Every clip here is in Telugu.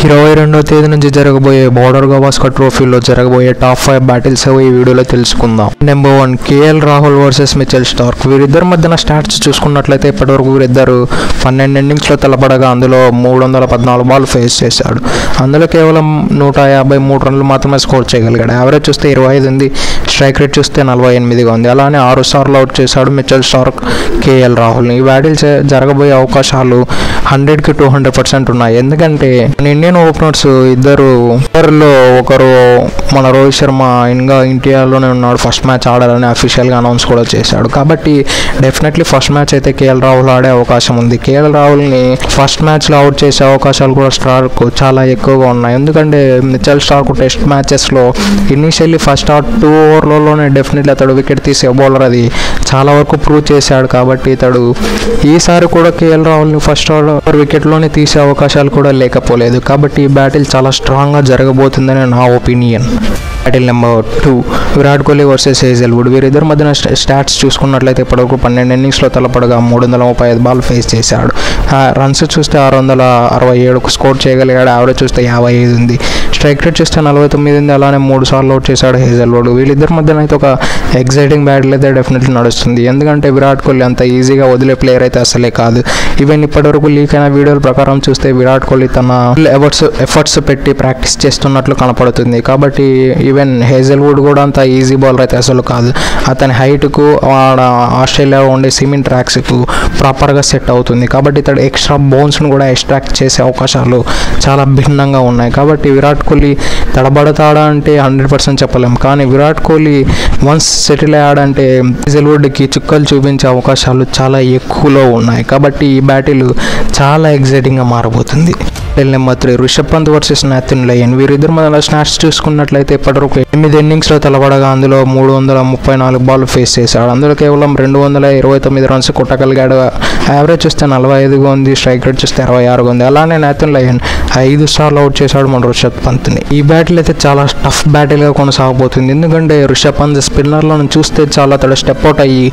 22వ తేదీ నుంచి జరగబోయే బోర్డర్ గవాస్కర్ ట్రోఫీలో జరగబోయే టాప్ 5 బ్యాటిల్స్ ఈ వీడియోలో తెలుసుకుందాం. Number 1 KL Rahul versus Mitchell Starc. వీరిద్దరి మధ్యన స్టాట్స్ చూసుకున్నట్లయితే ఇప్పటివరకు వీరిద్దరు 12 ఇన్నింగ్స్లో తలపడగా అందులో 314 బాల్ ఫేస్ చేశాడు. అందులో కేవలం 153 రన్లు మాత్రమే స్కోర్ చేయగలిగాడు. యావరేజ్ చూస్తే 25 ఉంది, స్ట్రైక్ రేట్ చూస్తే 48గా ఉంది. అలానే 6 సార్లు అవుట్ చేశాడు మిచెల్ స్టార్క్ కేఎల్ రాహుల్ని. ఈ బ్యాటిల్స్ జరగబోయే అవకాశాలు 100కి 200% ఉన్నాయి. ఎందుకంటే ఇండియన్ ఓపెనర్స్ ఇద్దరిలో ఒకరు మన రోహిత్ శర్మ ఇంకా ఇండియాలోనే ఉన్నాడు, ఫస్ట్ మ్యాచ్ ఆడాలని అఫీషియల్గా అనౌన్స్ కూడా చేశాడు. కాబట్టి డెఫినెట్లీ ఫస్ట్ మ్యాచ్ అయితే కేఎల్ రాహుల్ ఆడే అవకాశం ఉంది. కేఎల్ రాహుల్ని ఫస్ట్ మ్యాచ్లో అవుట్ చేసే అవకాశాలు కూడా స్టార్క్ చాలా ఎక్కువగా ఉన్నాయి. ఎందుకంటే మిచెల్ స్టార్క్ టెస్ట్ మ్యాచెస్లో ఇనీషియల్లీ ఫస్ట్ 2 ఓవర్లలోనే డెఫినెట్లీ అతడు వికెట్ తీసే బౌలర్, అది చాలా వరకు ప్రూవ్ చేశాడు. కాబట్టి ఇతడు ఈసారి కూడా కేఎల్ రాహుల్ని ఫస్ట్ వికెట్లోనే తీసే అవకాశాలు కూడా లేకపోలేదు. కాబట్టి ఈ బ్యాటిల్ చాలా స్ట్రాంగ్గా జరగబోతుందని నా opinion. Battle number 2 Virat Kohli versus Hazlewood. వీరిద్దరి మధ్యన స్టాట్స్ చూసుకున్నట్లయితే ఇప్పటివరకు 12 ఇన్నింగ్స్లో తలపడగా 335 బాల్ ఫేస్ చేశాడు. రన్స్ చూస్తే 667 స్కోర్ చేయగలిగాడు. యావరేజ్ చూస్తే 55 ఉంది, స్ట్రైక్ రేట్ చూస్తే 49 ఉంది. అలానే 3 సార్లు అవుట్ చేశాడు హేజల్వుడ్. వీళ్ళిద్దరి మధ్యన అయితే ఒక ఎగ్జైటింగ్ బ్యాటిల్ అయితే డెఫినెట్లీ నడుస్తుంది. ఎందుకంటే విరాట్ కోహ్లీ అంత ఈజీగా వదిలే ప్లేయర్ అయితే అసలే కాదు. ఈవెన్ ఇప్పటివరకు లీక్ అయిన వీడియోల ప్రకారం చూస్తే విరాట్ కోహ్లీ తన ఎఫర్ట్స్ పెట్టి ప్రాక్టీస్ చేస్తున్నట్లు కనపడుతుంది. కాబట్టి ఈవెన్ హేజల్వుడ్ కూడా అంత ఈజీ బౌలర్ అయితే అసలు కాదు. అతని హైట్కు ఆస్ట్రేలియా ఉండే సిమెంట్ ట్రాక్స్కు ప్రాపర్గా సెట్ అవుతుంది. కాబట్టి ఇతడు ఎక్స్ట్రా బౌన్స్ను కూడా ఎక్స్ట్రాక్ట్ చేసే అవకాశాలు చాలా భిన్నంగా ఉన్నాయి. కాబట్టి విరాట్ కోహ్లీ తడబడతాడా అంటే 100% చెప్పలేం. కానీ విరాట్ కోహ్లీ వన్స్ సెటిల్ అయ్యాడంటే హేజల్వుడ్కి చుక్కలు చూపించే అవకాశాలు చాలా ఎక్కువలో ఉన్నాయి. కాబట్టి ఈ బ్యాటిల్ చాలా ఎగ్జైటింగ్గా మారబోతుంది. Number 3 Rishabh Pant versus Nathan Lyon. వీరిద్దరు మన స్టాట్స్ చూసుకున్నట్లయితే ఇప్పటివరకు 8 ఇన్నింగ్స్లో తలపడగా అందులో 334 బాల్ ఫేస్ చేశాడు. అందులో కేవలం 229 రన్స్ కొట్టగలిగాడు. యావరేజ్ చూస్తే 45గా ఉంది, స్ట్రైక్ రేట్ చూస్తే 66గా ఉంది. అలానే నాథన్ లయన్ 5 సార్లు అవుట్ చేశాడు మన రిషబ్ పంత్ని. ఈ బ్యాటిల్ అయితే చాలా టఫ్ బ్యాటిల్గా కొనసాగబోతుంది. ఎందుకంటే రిషబ్ పంత్ స్పిన్నర్లను చూస్తే చాలా అతడు స్టెప్ అవుట్ అయ్యి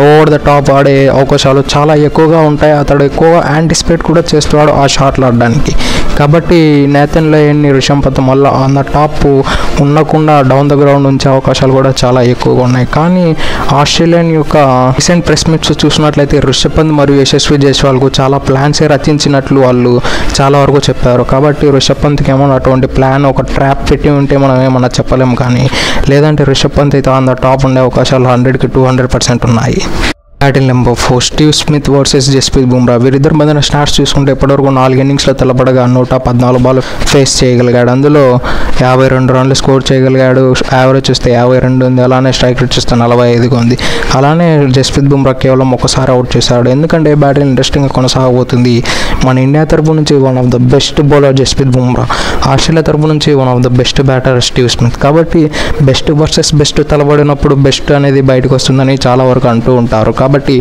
ఓవర్ ద టాప్ ఆడే అవకాశాలు చాలా ఎక్కువగా ఉంటాయి. అతడు ఎక్కువగా యాంటిసిపేట్ కూడా చేస్తున్నాడు ఆ షాట్లు ఆడడానికి. కాబట్టి నాథన్ లయన్ని రిషబ్ పంత్ మళ్ళీ ఆన్ ద టాప్ ఉండకుండా డౌన్ ద గ్రౌండ్ ఉంచే అవకాశాలు కూడా చాలా ఎక్కువగా ఉన్నాయి. కానీ ఆస్ట్రేలియన్ యొక్క రీసెంట్ ప్రెస్ మీట్స్ చూసినట్లయితే రిషబ్ పంత్ మరియు యశస్వి జైస్వాల్కు చాలా ప్లాన్సే రచించినట్లు వాళ్ళు చాలా వరకు చెప్పారు. కాబట్టి రిషబ్ పంత్కి ఏమన్నా అటువంటి ప్లాన్ ఒక ట్రాప్ పెట్టి ఉంటే మనం ఏమన్నా చెప్పలేము. కానీ లేదంటే రిషబ్ పంత్ అయితే ఆన్ ద టాప్ ఉండే అవకాశాలు 100కి 200% ఉన్నాయి. Battle number 4 Steve Smith versus Jasprit Bumrah. వీరిద్దరి మధ్యన స్టాట్స్ చూసుకుంటే ఇప్పటివరకు 4 ఇన్నింగ్స్లో తలపడగా 114 బాల్ ఫేస్ చేయగలిగాడు. అందులో 52 రన్లు స్కోర్ చేయగలిగాడు. యావరేజ్ చూస్తే 52 ఉంది. అలానే స్ట్రైక్ రేట్ చూస్తే 45గా ఉంది. అలానే జస్ప్రీత్ బుమ్రా కేవలం ఒకసారి అవుట్ చేశాడు. ఎందుకంటే బ్యాటిల్ ఇంట్రెస్టింగ్గా కొనసాగబోతుంది. మన ఇండియా తరపు నుంచి one of the best bowler Jasprit Bumrah, Australia తరపు నుంచి one of the best batter Steve Smith. కాబట్టి బెస్ట్ వర్సెస్ బెస్ట్ తలబడినప్పుడు బెస్ట్ అనేది బయటకు వస్తుందని చాలా వరకు అంటూ ఉంటారు. కాబట్టి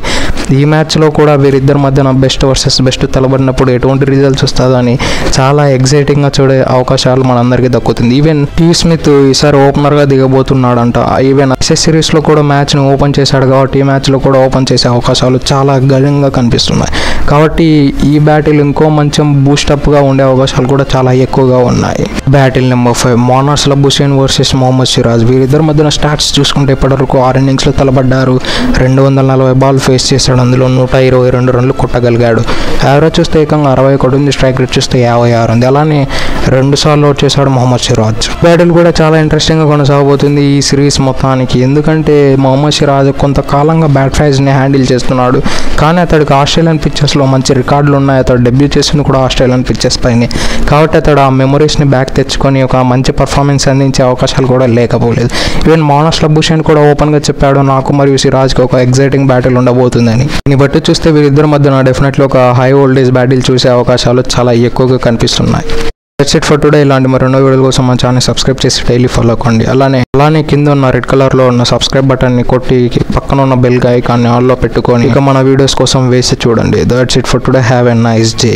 ఈ మ్యాచ్లో కూడా వీరిద్దరి మధ్యన బెస్ట్ వర్సెస్ బెస్ట్ తలబడినప్పుడు ఎటువంటి రిజల్ట్స్ వస్తుందని చాలా ఎగ్జైటింగ్గా చూడే అవకాశాలు మనందరికీ దక్కుతుంది. ఈవెన్ స్టీవ్ స్మిత్ ఈసారి ఓపెనర్గా దిగబోతున్నాడంట. ఈవెన్ ఎస్ఎస్ సిరీస్లో కూడా మ్యాచ్ని ఓపెన్ చేశాడు. కాబట్టి ఈ మ్యాచ్లో కూడా ఓపెన్ చేసే అవకాశాలు చాలా గణంగా కనిపిస్తున్నాయి. కాబట్టి ఈ బ్యాటిల్ ఇంకో మంచి బూస్టప్గా ఉండే అవకాశాలు కూడా చాలా ఎక్కువగా ఉన్నాయి. Battle number 5 Marnus Labuschagne versus Mohammed Siraj. వీరిద్దరి మధ్యన స్టాట్స్ చూసుకుంటే ఇప్పటివరకు 6 ఇన్నింగ్స్లో తలబడ్డారు. 240 బాల్ ఫేస్ చేశాడు. అందులో 122 రన్లు కొట్టగలిగాడు. యావరేజ్ చూస్తే ఏకంగా 61 ఉంది, స్ట్రైక్ రేట్ చూస్తే 56 ఉంది. అలానే 2 సార్లు అవుట్ చేశాడు మొహమ్మద్ సిరాజ్. బ్యాటిల్ కూడా చాలా ఇంట్రెస్టింగ్గా కొనసాగబోతుంది ఈ సిరీస్ మొత్తానికి. ఎందుకంటే మొహమ్మద్ సిరాజ్ కొంతకాలంగా బ్యాట్ ఫైజ్ని హ్యాండిల్ చేస్తున్నాడు. కానీ అతడికి ఆస్ట్రేలియన్ పిచ్చెస్లో మంచి రికార్డులు ఉన్నాయి. అతడు డెబ్యూ చేసింది కూడా ఆస్ట్రేలియన్ పిచ్చెస్ పైనే. కాబట్టి అతడు ఆ మెమరీస్ని బ్యాక్ తెచ్చుకొని ఒక మంచి పర్ఫార్మెన్స్ అందించే అవకాశాలు కూడా లేకపోలేదు. ఈవెన్ మోనార్స్ లబుసేన్ కూడా ఓపెన్గా చెప్పాడు నాకు మరియు సిరాజ్కి ఒక ఎగ్జైటింగ్ బ్యాటిల్ ఉండబోతుందని. దీన్ని బట్టి చూస్తే వీరిద్దరి మధ్యన డెఫినెట్లీ ఒక హై వోల్టేజ్ బ్యాటిల్ చూసే అవకాశాలు చాలా ఎక్కువగా కనిపిస్తున్నాయి. That's it for today. ఇలాంటి మరెన్నో వీడియోల కోసం మన ఛానల్ సబ్స్క్రైబ్ చేసి డైలీ ఫాలో అవ్వండి. అలానే కింద ఉన్న రెడ్ కలర్లో ఉన్న సబ్స్క్రైబ్ బటన్ని కొట్టి పక్కన ఉన్న బెల్ ఐకాన్ని ఆన్లో పెట్టుకొని ఇక మన వీడియోస్ కోసం వేసి చూడండి. That's it for today. Have a nice day.